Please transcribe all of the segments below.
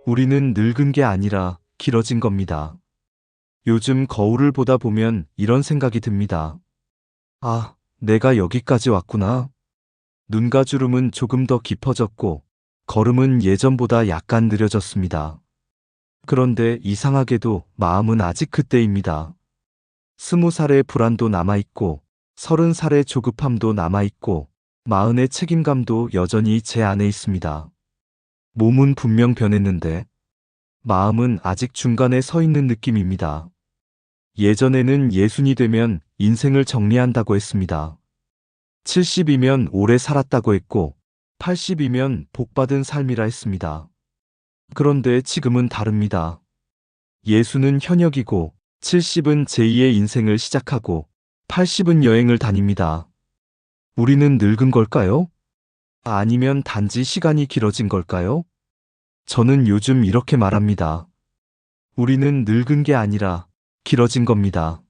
우리는 늙은 게 아니라 길어진 겁니다. 요즘 거울을 보다 보면 이런 생각이 듭니다. 아, 내가 여기까지 왔구나. 눈가주름은 조금 더 깊어졌고, 걸음은 예전보다 약간 느려졌습니다. 그런데 이상하게도 마음은 아직 그때입니다. 20살의 불안도 남아있고, 30살의 조급함도 남아있고, 40의 책임감도 여전히 제 안에 있습니다. 몸은 분명 변했는데, 마음은 아직 중간에 서 있는 느낌입니다. 예전에는 60이 되면 인생을 정리한다고 했습니다. 70이면 오래 살았다고 했고, 80이면 복받은 삶이라 했습니다. 그런데 지금은 다릅니다. 60은 현역이고, 70은 제2의 인생을 시작하고, 80은 여행을 다닙니다. 우리는 늙은 걸까요? 아니면 단지 시간이 길어진 걸까요? 저는 요즘 이렇게 말합니다. 우리는 늙은 게 아니라 길어진 겁니다.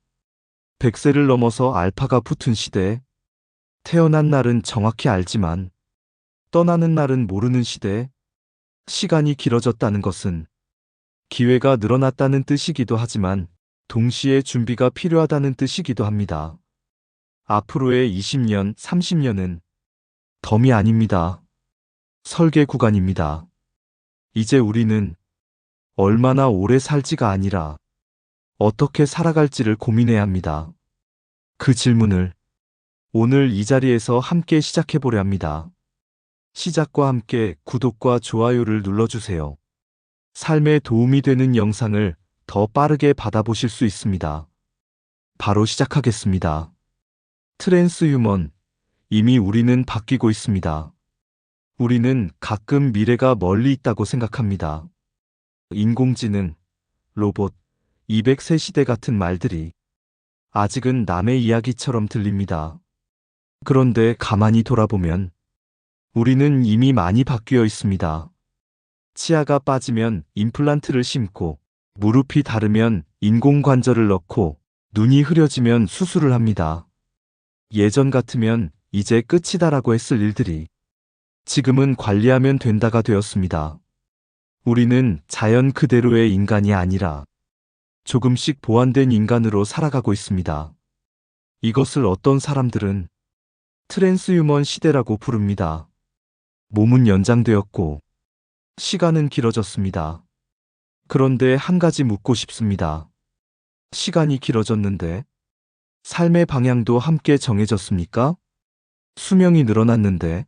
100세를 넘어서 알파가 붙은 시대, 태어난 날은 정확히 알지만 떠나는 날은 모르는 시대, 시간이 길어졌다는 것은 기회가 늘어났다는 뜻이기도 하지만 동시에 준비가 필요하다는 뜻이기도 합니다. 앞으로의 20년, 30년은 덤이 아닙니다. 설계 구간입니다. 이제 우리는 얼마나 오래 살지가 아니라 어떻게 살아갈지를 고민해야 합니다. 그 질문을 오늘 이 자리에서 함께 시작해 보려 합니다. 시작과 함께 구독과 좋아요를 눌러주세요. 삶에 도움이 되는 영상을 더 빠르게 받아보실 수 있습니다. 바로 시작하겠습니다. 트랜스휴먼, 이미 우리는 바뀌고 있습니다. 우리는 가끔 미래가 멀리 있다고 생각합니다. 인공지능, 로봇, 200세 시대 같은 말들이 아직은 남의 이야기처럼 들립니다. 그런데 가만히 돌아보면 우리는 이미 많이 바뀌어 있습니다. 치아가 빠지면 임플란트를 심고, 무릎이 다르면 인공관절을 넣고, 눈이 흐려지면 수술을 합니다. 예전 같으면 이제 끝이다라고 했을 일들이 지금은 관리하면 된다가 되었습니다. 우리는 자연 그대로의 인간이 아니라 조금씩 보완된 인간으로 살아가고 있습니다. 이것을 어떤 사람들은 트랜스휴먼 시대라고 부릅니다. 몸은 연장되었고 시간은 길어졌습니다. 그런데 한 가지 묻고 싶습니다. 시간이 길어졌는데 삶의 방향도 함께 정해졌습니까? 수명이 늘어났는데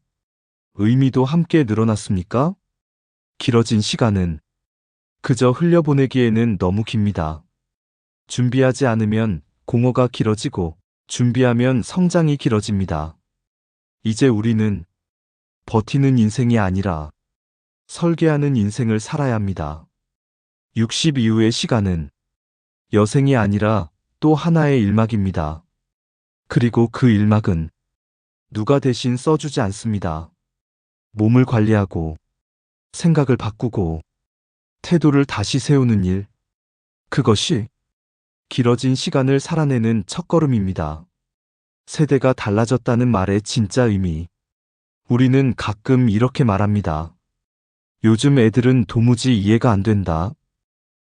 의미도 함께 늘어났습니까? 길어진 시간은 그저 흘려보내기에는 너무 깁니다. 준비하지 않으면 공허가 길어지고 준비하면 성장이 길어집니다. 이제 우리는 버티는 인생이 아니라 설계하는 인생을 살아야 합니다. 60 이후의 시간은 여생이 아니라 또 하나의 일막입니다. 그리고 그 일막은 누가 대신 써주지 않습니다. 몸을 관리하고 생각을 바꾸고 태도를 다시 세우는 일, 그것이 길어진 시간을 살아내는 첫걸음입니다. 세대가 달라졌다는 말의 진짜 의미. 우리는 가끔 이렇게 말합니다. 요즘 애들은 도무지 이해가 안 된다.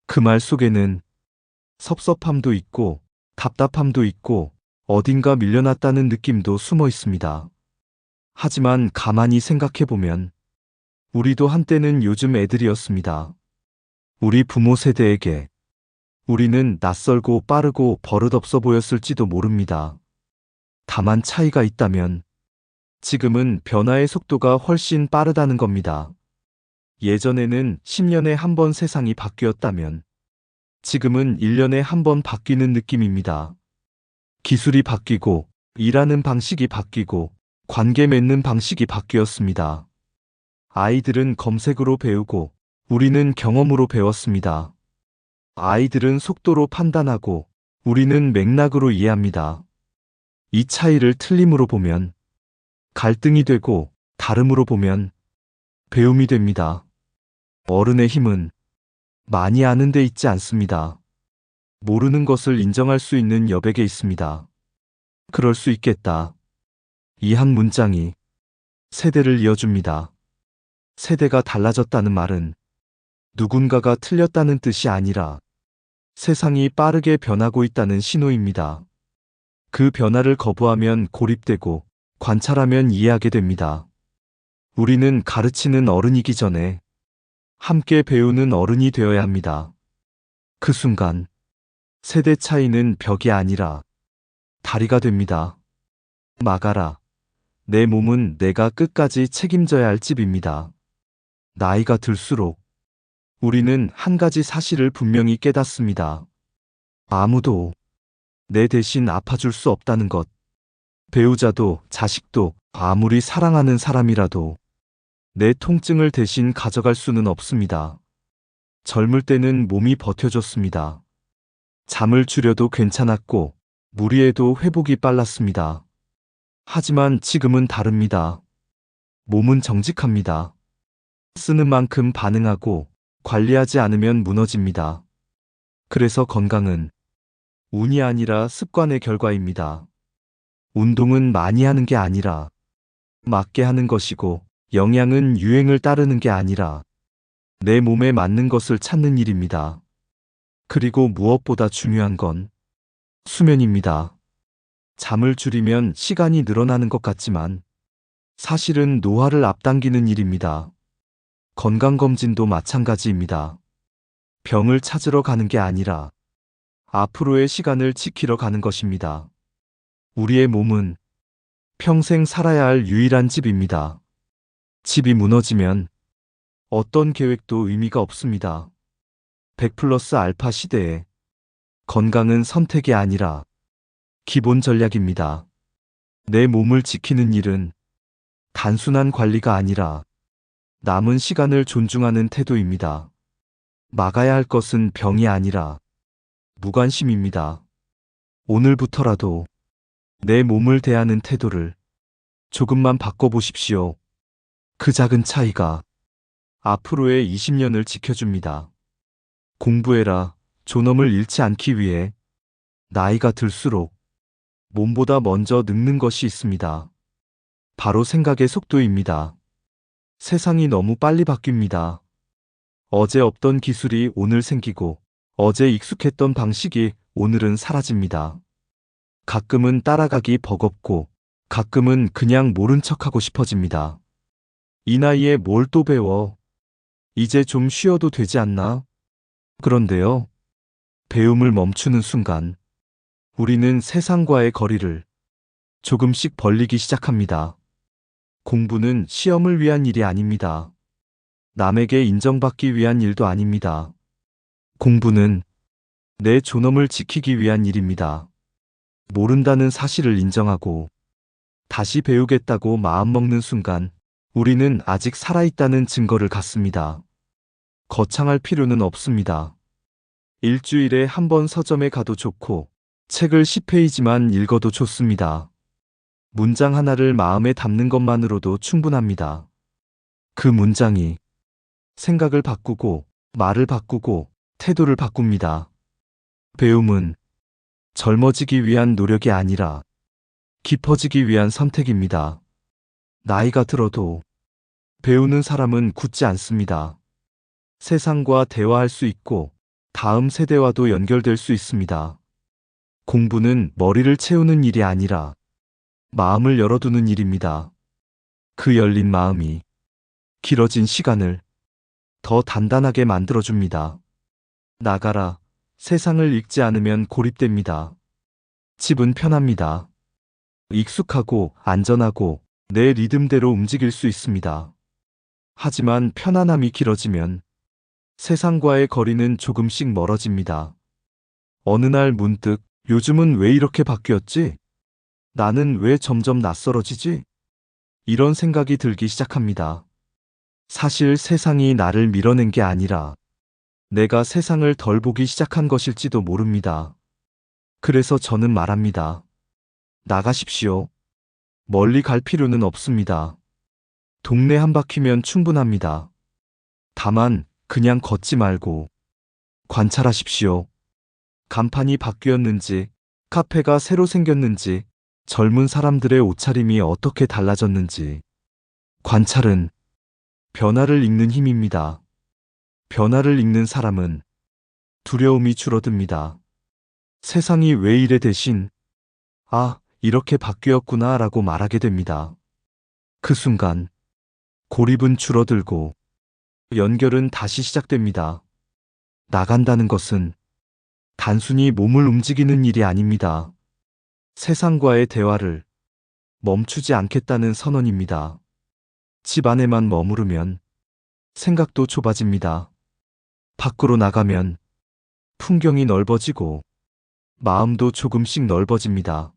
그 말 속에는 섭섭함도 있고 답답함도 있고 어딘가 밀려났다는 느낌도 숨어 있습니다. 하지만 가만히 생각해보면 우리도 한때는 요즘 애들이었습니다. 우리 부모 세대에게 우리는 낯설고 빠르고 버릇없어 보였을지도 모릅니다. 다만 차이가 있다면 지금은 변화의 속도가 훨씬 빠르다는 겁니다. 예전에는 10년에 한 번 세상이 바뀌었다면 지금은 1년에 한 번 바뀌는 느낌입니다. 기술이 바뀌고 일하는 방식이 바뀌고 관계 맺는 방식이 바뀌었습니다. 아이들은 검색으로 배우고 우리는 경험으로 배웠습니다. 아이들은 속도로 판단하고 우리는 맥락으로 이해합니다. 이 차이를 틀림으로 보면 갈등이 되고 다름으로 보면 배움이 됩니다. 어른의 힘은 많이 아는 데 있지 않습니다. 모르는 것을 인정할 수 있는 여백에 있습니다. 그럴 수 있겠다. 이 한 문장이 세대를 이어줍니다. 세대가 달라졌다는 말은 누군가가 틀렸다는 뜻이 아니라 세상이 빠르게 변하고 있다는 신호입니다. 그 변화를 거부하면 고립되고 관찰하면 이해하게 됩니다. 우리는 가르치는 어른이기 전에 함께 배우는 어른이 되어야 합니다. 그 순간 세대 차이는 벽이 아니라 다리가 됩니다. 막아라. 내 몸은 내가 끝까지 책임져야 할 집입니다. 나이가 들수록 우리는 한 가지 사실을 분명히 깨닫습니다. 아무도 내 대신 아파줄 수 없다는 것. 배우자도 자식도 아무리 사랑하는 사람이라도 내 통증을 대신 가져갈 수는 없습니다. 젊을 때는 몸이 버텨줬습니다. 잠을 줄여도 괜찮았고 무리해도 회복이 빨랐습니다. 하지만 지금은 다릅니다. 몸은 정직합니다. 쓰는 만큼 반응하고 관리하지 않으면 무너집니다. 그래서 건강은 운이 아니라 습관의 결과입니다. 운동은 많이 하는 게 아니라 맞게 하는 것이고, 영양은 유행을 따르는 게 아니라 내 몸에 맞는 것을 찾는 일입니다. 그리고 무엇보다 중요한 건 수면입니다. 잠을 줄이면 시간이 늘어나는 것 같지만 사실은 노화를 앞당기는 일입니다. 건강검진도 마찬가지입니다. 병을 찾으러 가는 게 아니라 앞으로의 시간을 지키러 가는 것입니다. 우리의 몸은 평생 살아야 할 유일한 집입니다. 집이 무너지면 어떤 계획도 의미가 없습니다. 100+α 시대에 건강은 선택이 아니라 기본 전략입니다. 내 몸을 지키는 일은 단순한 관리가 아니라 남은 시간을 존중하는 태도입니다. 막아야 할 것은 병이 아니라 무관심입니다. 오늘부터라도 내 몸을 대하는 태도를 조금만 바꿔보십시오. 그 작은 차이가 앞으로의 20년을 지켜줍니다. 공부해라. 존엄을 잃지 않기 위해 나이가 들수록 몸보다 먼저 늙는 것이 있습니다. 바로 생각의 속도입니다. 세상이 너무 빨리 바뀝니다. 어제 없던 기술이 오늘 생기고 어제 익숙했던 방식이 오늘은 사라집니다. 가끔은 따라가기 버겁고 가끔은 그냥 모른 척하고 싶어집니다. 이 나이에 뭘 또 배워? 이제 좀 쉬어도 되지 않나? 그런데요. 배움을 멈추는 순간 우리는 세상과의 거리를 조금씩 벌리기 시작합니다. 공부는 시험을 위한 일이 아닙니다. 남에게 인정받기 위한 일도 아닙니다. 공부는 내 존엄을 지키기 위한 일입니다. 모른다는 사실을 인정하고 다시 배우겠다고 마음먹는 순간 우리는 아직 살아있다는 증거를 갖습니다. 거창할 필요는 없습니다. 일주일에 한 번 서점에 가도 좋고 책을 10페이지만 읽어도 좋습니다. 문장 하나를 마음에 담는 것만으로도 충분합니다. 그 문장이 생각을 바꾸고 말을 바꾸고 태도를 바꿉니다. 배움은 젊어지기 위한 노력이 아니라 깊어지기 위한 선택입니다. 나이가 들어도 배우는 사람은 굳지 않습니다. 세상과 대화할 수 있고 다음 세대와도 연결될 수 있습니다. 공부는 머리를 채우는 일이 아니라 마음을 열어두는 일입니다. 그 열린 마음이 길어진 시간을 더 단단하게 만들어줍니다. 나가라. 세상을 읽지 않으면 고립됩니다. 집은 편합니다. 익숙하고 안전하고 내 리듬대로 움직일 수 있습니다. 하지만 편안함이 길어지면 세상과의 거리는 조금씩 멀어집니다. 어느 날 문득 요즘은 왜 이렇게 바뀌었지? 나는 왜 점점 낯설어지지? 이런 생각이 들기 시작합니다. 사실 세상이 나를 밀어낸 게 아니라 내가 세상을 덜 보기 시작한 것일지도 모릅니다. 그래서 저는 말합니다. 나가십시오. 멀리 갈 필요는 없습니다. 동네 한 바퀴면 충분합니다. 다만 그냥 걷지 말고 관찰하십시오. 간판이 바뀌었는지, 카페가 새로 생겼는지, 젊은 사람들의 옷차림이 어떻게 달라졌는지. 관찰은 변화를 읽는 힘입니다. 변화를 읽는 사람은 두려움이 줄어듭니다. 세상이 왜 이래 대신 아, 이렇게 바뀌었구나 라고 말하게 됩니다. 그 순간 고립은 줄어들고 연결은 다시 시작됩니다. 나간다는 것은 단순히 몸을 움직이는 일이 아닙니다. 세상과의 대화를 멈추지 않겠다는 선언입니다. 집 안에만 머무르면 생각도 좁아집니다. 밖으로 나가면 풍경이 넓어지고 마음도 조금씩 넓어집니다.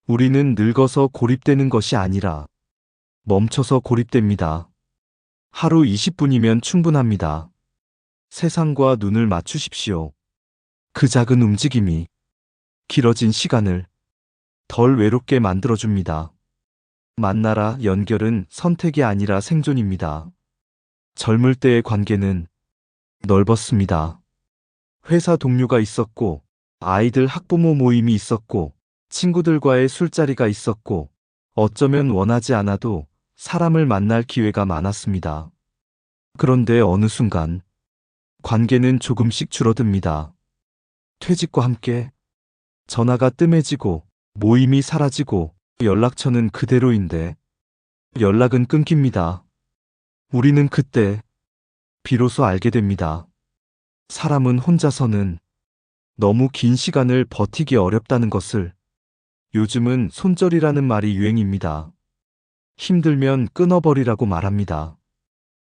우리는 늙어서 고립되는 것이 아니라 멈춰서 고립됩니다. 하루 20분이면 충분합니다. 세상과 눈을 맞추십시오. 그 작은 움직임이 길어진 시간을 덜 외롭게 만들어줍니다. 만나라 연결은 선택이 아니라 생존입니다. 젊을 때의 관계는 넓었습니다. 회사 동료가 있었고, 아이들 학부모 모임이 있었고, 친구들과의 술자리가 있었고, 어쩌면 원하지 않아도 사람을 만날 기회가 많았습니다. 그런데 어느 순간 관계는 조금씩 줄어듭니다. 퇴직과 함께 전화가 뜸해지고 모임이 사라지고 연락처는 그대로인데 연락은 끊깁니다. 우리는 그때 비로소 알게 됩니다. 사람은 혼자서는 너무 긴 시간을 버티기 어렵다는 것을. 요즘은 손절이라는 말이 유행입니다. 힘들면 끊어버리라고 말합니다.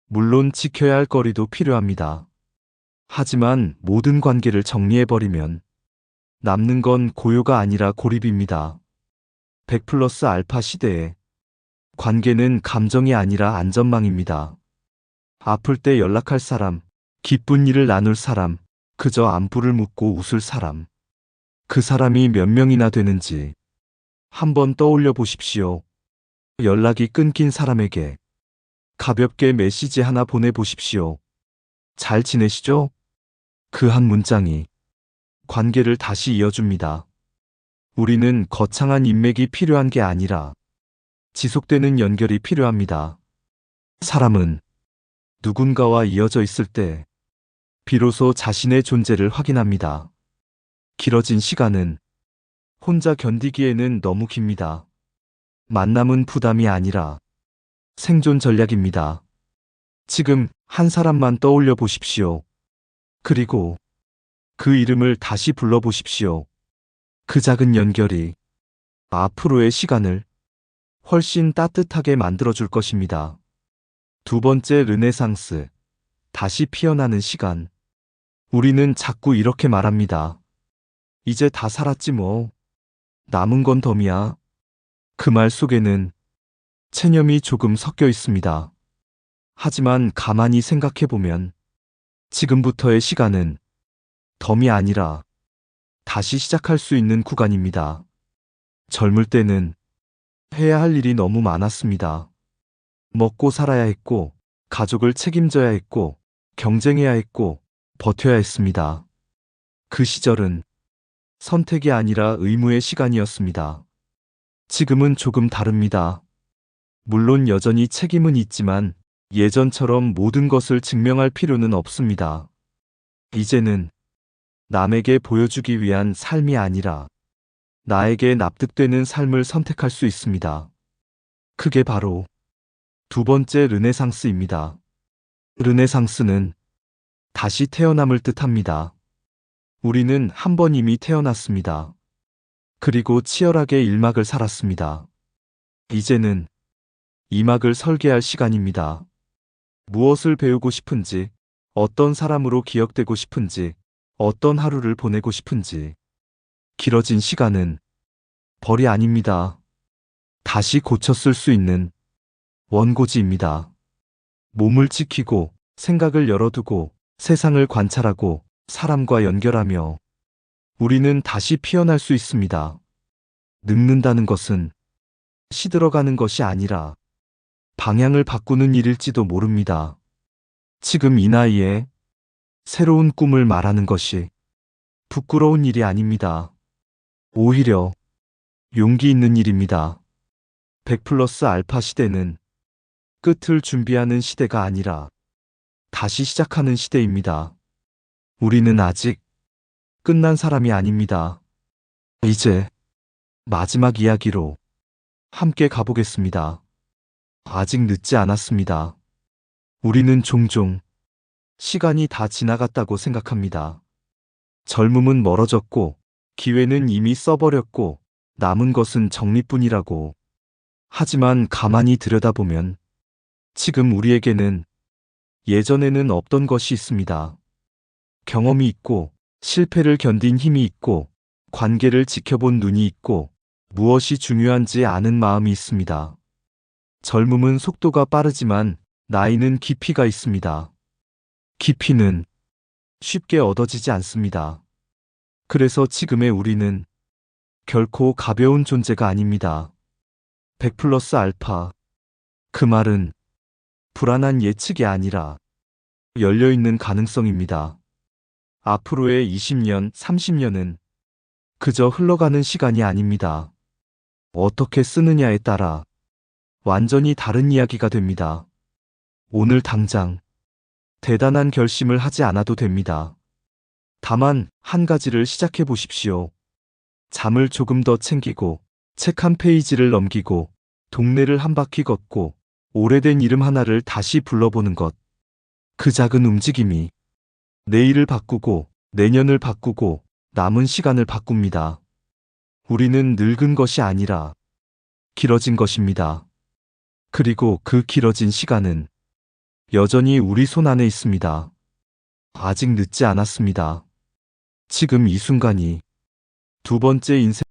물론 지켜야 할 거리도 필요합니다. 하지만 모든 관계를 정리해버리면 남는 건 고요가 아니라 고립입니다. 100+ 알파 시대에 관계는 감정이 아니라 안전망입니다. 아플 때 연락할 사람, 기쁜 일을 나눌 사람, 그저 안부를 묻고 웃을 사람. 그 사람이 몇 명이나 되는지 한번 떠올려 보십시오. 연락이 끊긴 사람에게 가볍게 메시지 하나 보내보십시오. 잘 지내시죠? 그 한 문장이 관계를 다시 이어줍니다. 우리는 거창한 인맥이 필요한 게 아니라 지속되는 연결이 필요합니다. 사람은 누군가와 이어져 있을 때 비로소 자신의 존재를 확인합니다. 길어진 시간은 혼자 견디기에는 너무 깁니다. 만남은 부담이 아니라 생존 전략입니다. 지금 한 사람만 떠올려 보십시오. 그리고 그 이름을 다시 불러보십시오. 그 작은 연결이 앞으로의 시간을 훨씬 따뜻하게 만들어줄 것입니다. 두 번째 르네상스, 다시 피어나는 시간. 우리는 자꾸 이렇게 말합니다. 이제 다 살았지 뭐. 남은 건 덤이야. 그 말 속에는 체념이 조금 섞여 있습니다. 하지만 가만히 생각해보면 지금부터의 시간은 덤이 아니라 다시 시작할 수 있는 구간입니다. 젊을 때는 해야 할 일이 너무 많았습니다. 먹고 살아야 했고, 가족을 책임져야 했고, 경쟁해야 했고, 버텨야 했습니다. 그 시절은 선택이 아니라 의무의 시간이었습니다. 지금은 조금 다릅니다. 물론 여전히 책임은 있지만 예전처럼 모든 것을 증명할 필요는 없습니다. 이제는 남에게 보여주기 위한 삶이 아니라 나에게 납득되는 삶을 선택할 수 있습니다. 그게 바로 두 번째 르네상스입니다. 르네상스는 다시 태어남을 뜻합니다. 우리는 한 번 이미 태어났습니다. 그리고 치열하게 1막을 살았습니다. 이제는 2막을 설계할 시간입니다. 무엇을 배우고 싶은지, 어떤 사람으로 기억되고 싶은지, 어떤 하루를 보내고 싶은지. 길어진 시간은 벌이 아닙니다. 다시 고쳐 쓸 수 있는 원고지입니다. 몸을 지키고, 생각을 열어두고, 세상을 관찰하고, 사람과 연결하며 우리는 다시 피어날 수 있습니다. 늙는다는 것은 시들어가는 것이 아니라 방향을 바꾸는 일일지도 모릅니다. 지금 이 나이에 새로운 꿈을 말하는 것이 부끄러운 일이 아닙니다. 오히려 용기 있는 일입니다. 100+ 알파 시대는 끝을 준비하는 시대가 아니라 다시 시작하는 시대입니다. 우리는 아직 끝난 사람이 아닙니다. 이제 마지막 이야기로 함께 가보겠습니다. 아직 늦지 않았습니다. 우리는 종종 시간이 다 지나갔다고 생각합니다. 젊음은 멀어졌고, 기회는 이미 써버렸고, 남은 것은 정리뿐이라고. 하지만 가만히 들여다보면 지금 우리에게는 예전에는 없던 것이 있습니다. 경험이 있고, 실패를 견딘 힘이 있고, 관계를 지켜본 눈이 있고, 무엇이 중요한지 아는 마음이 있습니다. 젊음은 속도가 빠르지만 나이는 깊이가 있습니다. 깊이는 쉽게 얻어지지 않습니다. 그래서 지금의 우리는 결코 가벼운 존재가 아닙니다. 100 플러스 알파. 그 말은 불안한 예측이 아니라 열려있는 가능성입니다. 앞으로의 20년, 30년은 그저 흘러가는 시간이 아닙니다. 어떻게 쓰느냐에 따라 완전히 다른 이야기가 됩니다. 오늘 당장 대단한 결심을 하지 않아도 됩니다. 다만 한 가지를 시작해 보십시오. 잠을 조금 더 챙기고, 책 한 페이지를 넘기고, 동네를 한 바퀴 걷고, 오래된 이름 하나를 다시 불러보는 것. 그 작은 움직임이 내일을 바꾸고, 내년을 바꾸고, 남은 시간을 바꿉니다. 우리는 늙은 것이 아니라 길어진 것입니다. 그리고 그 길어진 시간은 여전히 우리 손 안에 있습니다. 아직 늦지 않았습니다. 지금 이 순간이 두 번째 인생